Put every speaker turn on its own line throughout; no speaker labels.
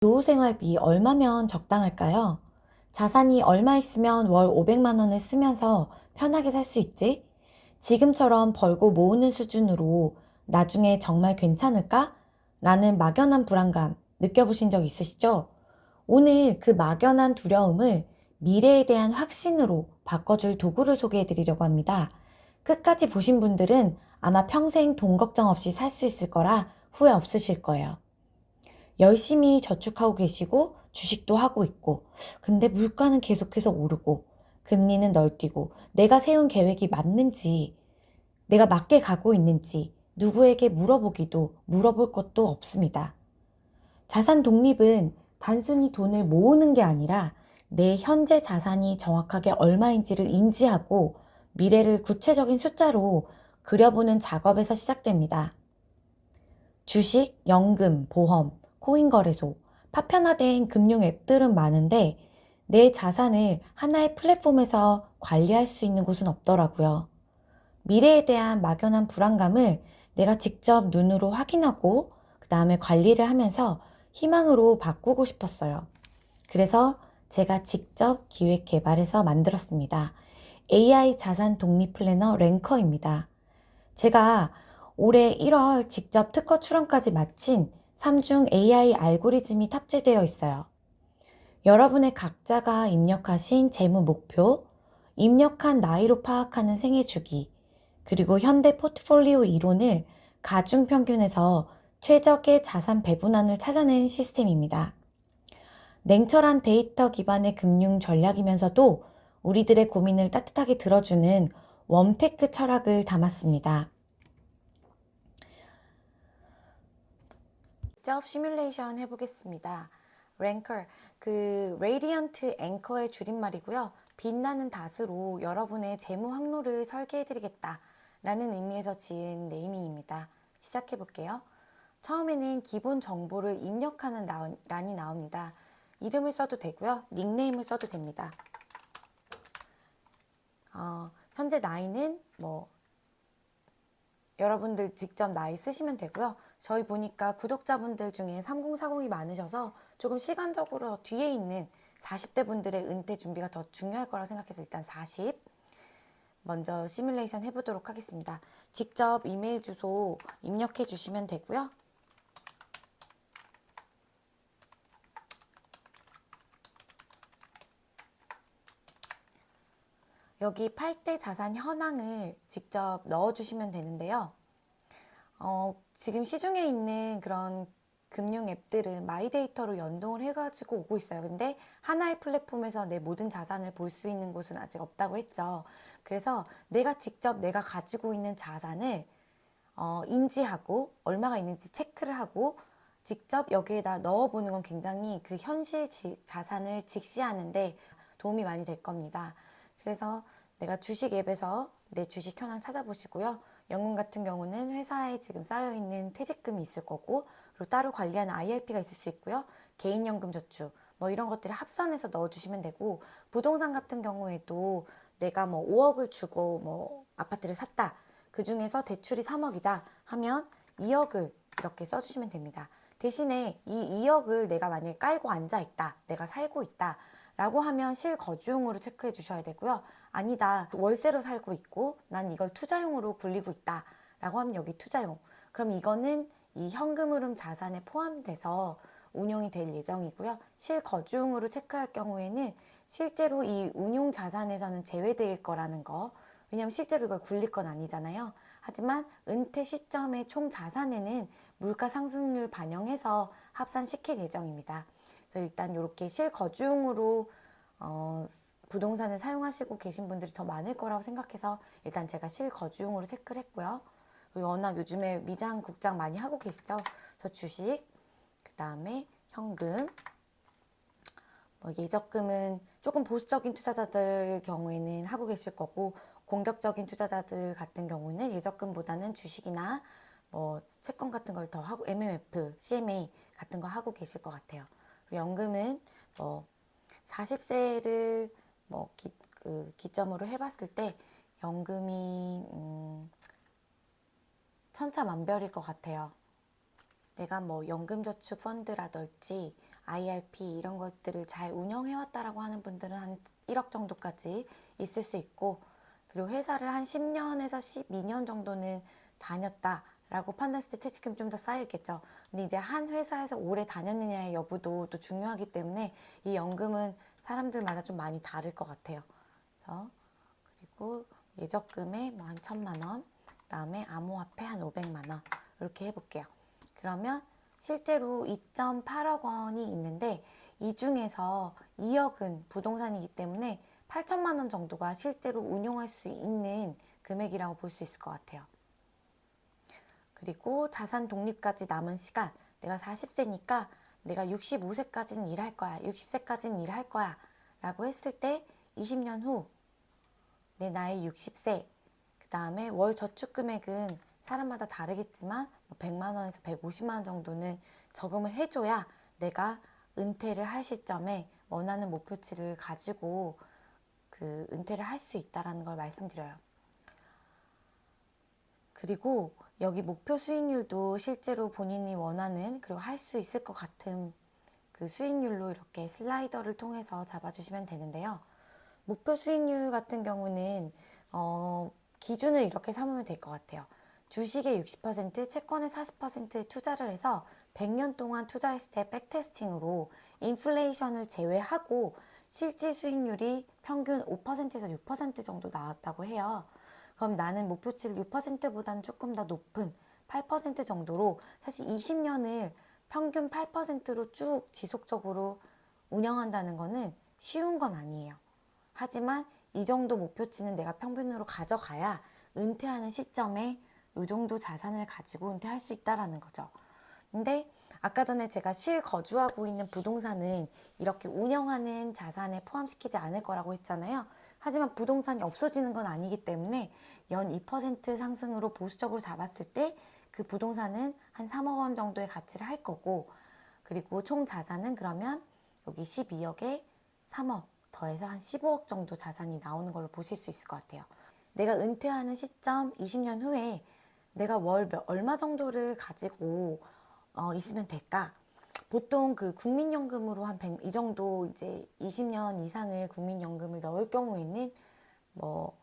노후생활비 얼마면 적당할까요? 자산이 얼마 있으면 월 500만 원을 쓰면서 편하게 살 수 있지? 지금처럼 벌고 모으는 수준으로 나중에 정말 괜찮을까? 라는 막연한 불안감 느껴보신 적 있으시죠? 오늘 그 막연한 두려움을 미래에 대한 확신으로 바꿔줄 도구를 소개해 드리려고 합니다. 끝까지 보신 분들은 아마 평생 돈 걱정 없이 살 수 있을 거라 후회 없으실 거예요. 열심히 저축하고 계시고 주식도 하고 있고, 근데 물가는 계속해서 오르고 금리는 널뛰고, 내가 세운 계획이 맞는지, 내가 맞게 가고 있는지 누구에게 물어보기도 물어볼 것도 없습니다. 자산 독립은 단순히 돈을 모으는 게 아니라 내 현재 자산이 정확하게 얼마인지를 인지하고 미래를 구체적인 숫자로 그려보는 작업에서 시작됩니다. 주식, 연금, 보험, 코인 거래소, 파편화된 금융 앱들은 많은데 내 자산을 하나의 플랫폼에서 관리할 수 있는 곳은 없더라고요. 미래에 대한 막연한 불안감을 내가 직접 눈으로 확인하고 그 다음에 관리를 하면서 희망으로 바꾸고 싶었어요. 그래서 제가 직접 기획 개발해서 만들었습니다. AI 자산 독립 플래너 랭커입니다. 제가 올해 1월 직접 특허 출원까지 마친 3중 AI 알고리즘이 탑재되어 있어요. 여러분의 각자가 입력하신 재무 목표, 입력한 나이로 파악하는 생애 주기, 그리고 현대 포트폴리오 이론을 가중평균에서 최적의 자산 배분안을 찾아낸 시스템입니다. 냉철한 데이터 기반의 금융 전략이면서도 우리들의 고민을 따뜻하게 들어주는 웜테크 철학을 담았습니다. 직접 시뮬레이션 해보겠습니다. 랭커, 그 레디언트 앵커의 줄임말이고요. 빛나는 닷으로 여러분의 재무 항로를 설계해드리겠다 라는 의미에서 지은 네이밍입니다. 시작해볼게요. 처음에는 기본 정보를 입력하는 란이 나옵니다. 이름을 써도 되고요. 닉네임을 써도 됩니다. 현재 나이는 여러분들 직접 나이 쓰시면 되고요. 저희 보니까 구독자분들 중에 3040이 많으셔서 조금 시간적으로 뒤에 있는 40대 분들의 은퇴 준비가 더 중요할 거라 생각해서 일단 40 먼저 시뮬레이션 해보도록 하겠습니다. 직접 이메일 주소 입력해 주시면 되고요. 여기 8대 자산 현황을 직접 넣어주시면 되는데요. 지금 시중에 있는 그런 금융 앱들은 마이데이터로 연동을 해가지고 오고 있어요. 근데 하나의 플랫폼에서 내 모든 자산을 볼 수 있는 곳은 아직 없다고 했죠. 그래서 내가 직접 내가 가지고 있는 자산을 인지하고 얼마가 있는지 체크를 하고 직접 여기에다 넣어보는 건 굉장히 그 현실 자산을 직시하는데 도움이 많이 될 겁니다. 그래서 내가 주식 앱에서 내 주식 현황 찾아보시고요. 연금 같은 경우는 회사에 지금 쌓여있는 퇴직금이 있을 거고, 그리고 따로 관리하는 IRP가 있을 수 있고요. 개인연금 저축 이런 것들을 합산해서 넣어주시면 되고, 부동산 같은 경우에도 내가 5억을 주고 아파트를 샀다. 그 중에서 대출이 3억이다 하면 2억을 이렇게 써주시면 됩니다. 대신에 이 2억을 내가 만약에 깔고 앉아있다, 내가 살고 있다 라고 하면 실거주용으로 체크해 주셔야 되고요. 아니다, 월세로 살고 있고 난 이걸 투자용으로 굴리고 있다 라고 하면 여기 투자용. 그럼 이거는 이 현금 흐름 자산에 포함돼서 운용이 될 예정이고요. 실거주용으로 체크할 경우에는 실제로 이 운용 자산에서는 제외될 거라는 거, 왜냐하면 실제로 이걸 굴릴 건 아니잖아요. 하지만 은퇴 시점의 총 자산에는 물가 상승률 반영해서 합산시킬 예정입니다. 그래서 일단 이렇게 실거주용으로 부동산을 사용하시고 계신 분들이 더 많을 거라고 생각해서 일단 제가 실거주용으로 체크를 했고요. 그리고 워낙 요즘에 미장 국장 많이 하고 계시죠. 그래서 주식, 그 다음에 현금, 예적금은 조금 보수적인 투자자들 경우에는 하고 계실 거고, 공격적인 투자자들 같은 경우는 예적금보다는 주식이나 채권 같은 걸 더 하고, MMF, CMA 같은 거 하고 계실 것 같아요. 그리고 연금은 40세를 기점으로 해봤을 때 연금이 천차만별일 것 같아요. 내가 연금저축 펀드라든지 IRP 이런 것들을 잘 운영해왔다라고 하는 분들은 한 1억 정도까지 있을 수 있고, 그리고 회사를 한 10년에서 12년 정도는 다녔다라고 판단했을 때 퇴직금 좀 더 쌓여있겠죠. 근데 이제 한 회사에서 오래 다녔느냐의 여부도 또 중요하기 때문에 이 연금은 사람들마다 좀 많이 다를 것 같아요. 그래서 그리고 예적금에 뭐 한 1,000만 원, 그다음에 암호화폐 한 500만 원 이렇게 해볼게요. 그러면 실제로 2.8억 원이 있는데 이 중에서 2억은 부동산이기 때문에 8천만 원 정도가 실제로 운용할 수 있는 금액이라고 볼 수 있을 것 같아요. 그리고 자산 독립까지 남은 시간, 내가 40세니까 내가 65세까지는 일할 거야, 60세까지는 일할 거야 라고 했을 때 20년 후 내 나이 60세, 그 다음에 월 저축 금액은 사람마다 다르겠지만 100만 원에서 150만 원 정도는 저금을 해줘야 내가 은퇴를 할 시점에 원하는 목표치를 가지고 그 은퇴를 할 수 있다는 걸 말씀드려요. 그리고 여기 목표 수익률도 실제로 본인이 원하는, 그리고 할 수 있을 것 같은 그 수익률로 이렇게 슬라이더를 통해서 잡아주시면 되는데요. 목표 수익률 같은 경우는 기준을 이렇게 삼으면 될 것 같아요. 주식의 60%, 채권의 40%에 투자를 해서 100년 동안 투자했을 때 백테스팅으로 인플레이션을 제외하고 실질 수익률이 평균 5%에서 6% 정도 나왔다고 해요. 그럼 나는 목표치를 6%보다는 조금 더 높은 8% 정도로, 사실 20년을 평균 8%로 쭉 지속적으로 운영한다는 거는 쉬운 건 아니에요. 하지만 이 정도 목표치는 내가 평균으로 가져가야 은퇴하는 시점에 이 정도 자산을 가지고 은퇴할 수 있다라는 거죠. 근데 아까 전에 제가 실거주하고 있는 부동산은 이렇게 운영하는 자산에 포함시키지 않을 거라고 했잖아요. 하지만 부동산이 없어지는 건 아니기 때문에 연 2% 상승으로 보수적으로 잡았을 때 그 부동산은 한 3억 원 정도의 가치를 할 거고, 그리고 총 자산은 그러면 여기 12억에 3억 더해서 한 15억 정도 자산이 나오는 걸로 보실 수 있을 것 같아요. 내가 은퇴하는 시점 20년 후에 내가 얼마 정도를 가지고 있으면 될까? 보통 그 국민연금으로 한 100, 이 정도 이제 20년 이상을 국민연금을 넣을 경우에는 뭐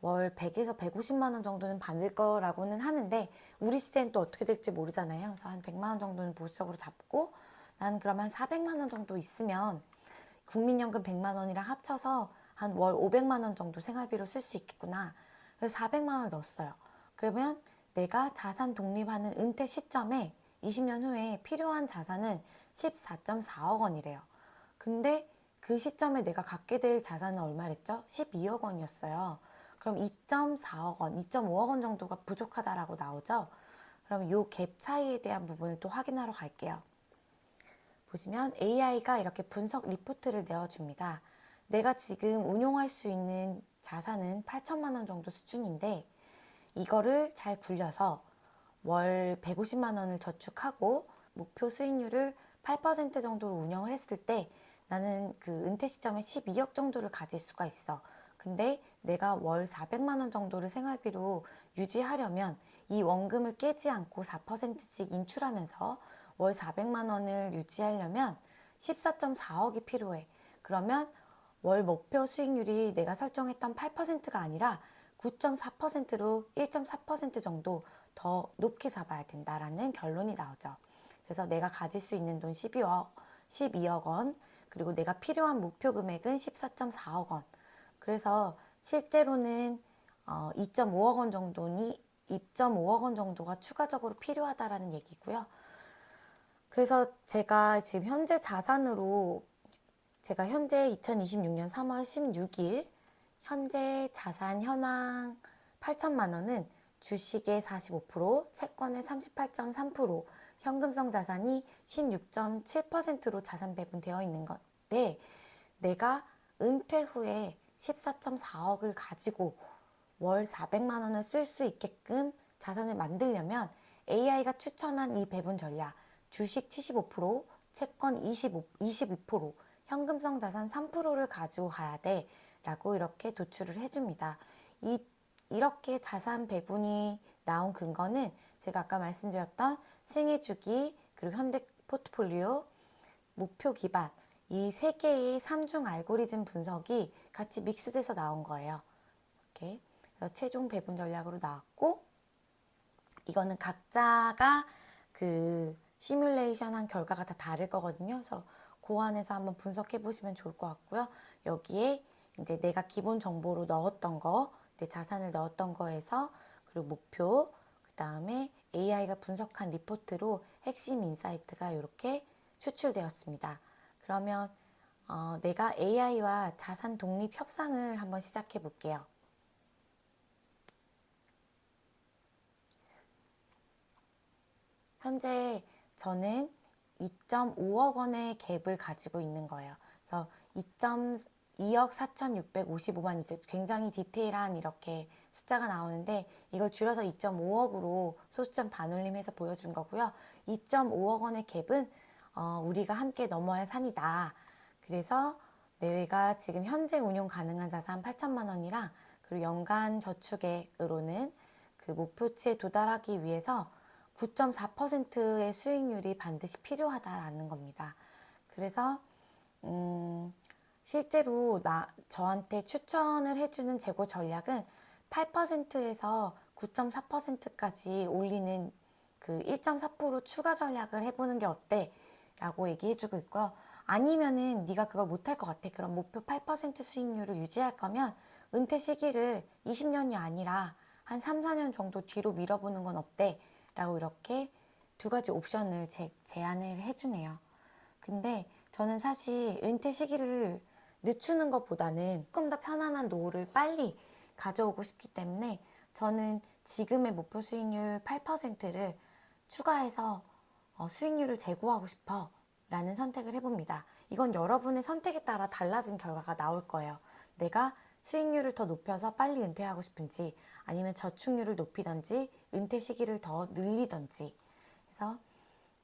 월 100에서 150만 원 정도는 받을 거라고는 하는데, 우리 시대는 또 어떻게 될지 모르잖아요. 그래서 한 100만 원 정도는 보수적으로 잡고, 난 그럼 한 400만 원 정도 있으면 국민연금 100만 원이랑 합쳐서 한 월 500만 원 정도 생활비로 쓸 수 있겠구나. 그래서 400만 원을 넣었어요. 그러면 내가 자산 독립하는 은퇴 시점에 20년 후에 필요한 자산은 14.4억 원이래요. 근데 그 시점에 내가 갖게 될 자산은 얼마랬죠? 12억 원이었어요. 그럼 2.4억 원, 2.5억 원 정도가 부족하다라고 나오죠? 그럼 이 갭 차이에 대한 부분을 또 확인하러 갈게요. 보시면 AI가 이렇게 분석 리포트를 내어줍니다. 내가 지금 운용할 수 있는 자산은 8천만 원 정도 수준인데, 이거를 잘 굴려서 월 150만 원을 저축하고 목표 수익률을 8% 정도로 운영을 했을 때 나는 그 은퇴 시점에 12억 정도를 가질 수가 있어. 근데 내가 월 400만 원 정도를 생활비로 유지하려면 이 원금을 깨지 않고 4%씩 인출하면서 월 400만 원을 유지하려면 14.4억이 필요해. 그러면 월 목표 수익률이 내가 설정했던 8%가 아니라 9.4%로 1.4% 정도 더 높게 잡아야 된다라는 결론이 나오죠. 그래서 내가 가질 수 있는 돈 12억 원, 그리고 내가 필요한 목표 금액은 14.4억 원. 그래서 실제로는 2.5억 원 정도니 2.5억 원 정도가 추가적으로 필요하다라는 얘기고요. 그래서 제가 지금 현재 자산으로, 제가 현재 2026년 3월 16일 현재 자산 현황 8천만 원은 주식의 45%, 채권의 38.3%, 현금성 자산이 16.7%로 자산 배분되어 있는 건데, 내가 은퇴 후에 14.4억을 가지고 월 400만 원을 쓸 수 있게끔 자산을 만들려면 AI가 추천한 이 배분 전략, 주식 75%, 채권 22%, 현금성 자산 3%를 가지고 가야 돼 라고 이렇게 도출을 해줍니다. 이렇게 자산 배분이 나온 근거는 제가 아까 말씀드렸던 생애 주기, 그리고 현대 포트폴리오, 목표 기반 이 세 개의 삼중 알고리즘 분석이 같이 믹스돼서 나온 거예요. 이렇게 그래서 최종 배분 전략으로 나왔고 이거는 각자가 그 시뮬레이션 한 결과가 다 다를 거거든요. 그래서 그 안에서 한번 분석해 보시면 좋을 것 같고요. 여기에 이제 내가 기본 정보로 넣었던 거, 내 자산을 넣었던 거에서 그리고 목표, 그 다음에 AI가 분석한 리포트로 핵심 인사이트가 이렇게 추출되었습니다. 그러면 내가 AI와 자산 독립 협상을 한번 시작해 볼게요. 현재 저는 2.5억 원의 갭을 가지고 있는 거예요. 그래서 2억 4,655만 이제 굉장히 디테일한 이렇게 숫자가 나오는데 이걸 줄여서 2.5억으로 소수점 반올림해서 보여준 거고요. 2.5억 원의 갭은 우리가 함께 넘어야 할 산이다. 그래서 내가 지금 현재 운용 가능한 자산 8천만 원이랑 그리고 연간 저축액으로는 그 목표치에 도달하기 위해서 9.4%의 수익률이 반드시 필요하다라는 겁니다. 그래서 실제로 저한테 추천을 해주는 재고 전략은 8%에서 9.4%까지 올리는 그 1.4% 추가 전략을 해보는 게 어때? 라고 얘기해주고 있고요. 아니면은 네가 그걸 못할 것 같아. 그럼 목표 8% 수익률을 유지할 거면 은퇴 시기를 20년이 아니라 한 3, 4년 정도 뒤로 밀어보는 건 어때? 라고 이렇게 두 가지 옵션을 제안을 해주네요. 근데 저는 사실 은퇴 시기를 늦추는 것보다는 조금 더 편안한 노후를 빨리 가져오고 싶기 때문에 저는 지금의 목표 수익률 8%를 추가해서 수익률을 제고하고 싶어 라는 선택을 해봅니다. 이건 여러분의 선택에 따라 달라진 결과가 나올 거예요. 내가 수익률을 더 높여서 빨리 은퇴하고 싶은지 아니면 저축률을 높이던지 은퇴 시기를 더 늘리던지 그래서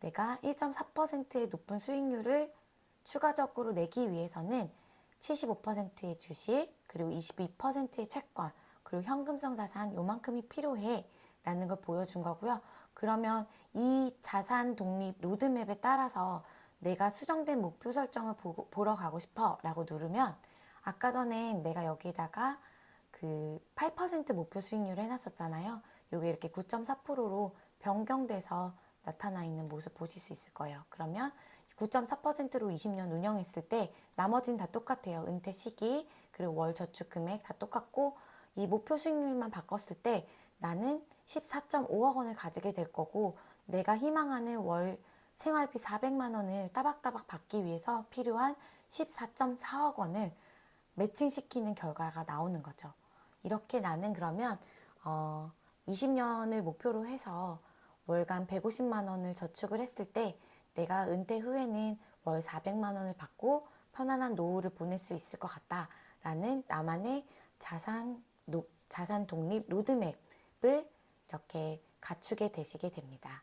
내가 1.4%의 높은 수익률을 추가적으로 내기 위해서는 75%의 주식 그리고 22%의 채권 그리고 현금성 자산 요만큼이 필요해 라는 걸 보여준 거고요. 그러면 이 자산 독립 로드맵에 따라서 내가 수정된 목표 설정을 보러 가고 싶어 라고 누르면 아까 전에 내가 여기다가 그 8% 목표 수익률을 해놨었잖아요. 요게 이렇게 9.4%로 변경돼서 나타나 있는 모습 보실 수 있을 거예요. 그러면 9.4%로 20년 운영했을 때 나머지는 다 똑같아요. 은퇴 시기 그리고 월 저축 금액 다 똑같고 이 목표 수익률만 바꿨을 때 나는 14.5억 원을 가지게 될 거고 내가 희망하는 월 생활비 400만 원을 따박따박 받기 위해서 필요한 14.4억 원을 매칭시키는 결과가 나오는 거죠. 이렇게 나는 그러면 20년을 목표로 해서 월간 150만 원을 저축을 했을 때 내가 은퇴 후에는 월 400만 원을 받고 편안한 노후를 보낼 수 있을 것 같다라는 나만의 자산 독립 로드맵을 이렇게 갖추게 되시게 됩니다.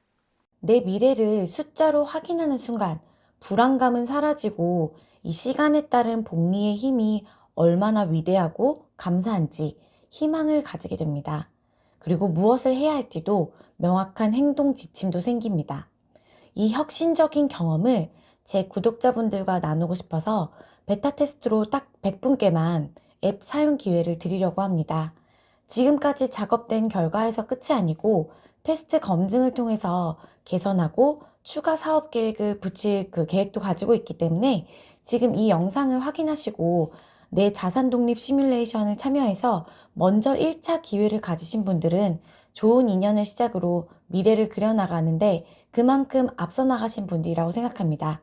내 미래를 숫자로 확인하는 순간 불안감은 사라지고 이 시간에 따른 복리의 힘이 얼마나 위대하고 감사한지 희망을 가지게 됩니다. 그리고 무엇을 해야 할지도 명확한 행동 지침도 생깁니다. 이 혁신적인 경험을 제 구독자분들과 나누고 싶어서 베타 테스트로 딱 100분께만 앱 사용 기회를 드리려고 합니다. 지금까지 작업된 결과에서 끝이 아니고 테스트 검증을 통해서 개선하고 추가 사업 계획을 붙일 그 계획도 가지고 있기 때문에 지금 이 영상을 확인하시고 내 자산 독립 시뮬레이션을 참여해서 먼저 1차 기회를 가지신 분들은 좋은 인연을 시작으로 미래를 그려나가는데 그만큼 앞서 나가신 분들이라고 생각합니다.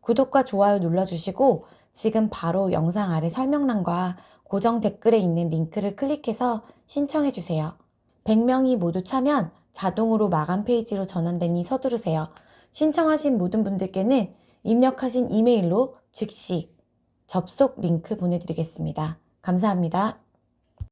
구독과 좋아요 눌러주시고 지금 바로 영상 아래 설명란과 고정 댓글에 있는 링크를 클릭해서 신청해주세요. 100명이 모두 차면 자동으로 마감 페이지로 전환되니 서두르세요. 신청하신 모든 분들께는 입력하신 이메일로 즉시 접속 링크 보내드리겠습니다. 감사합니다.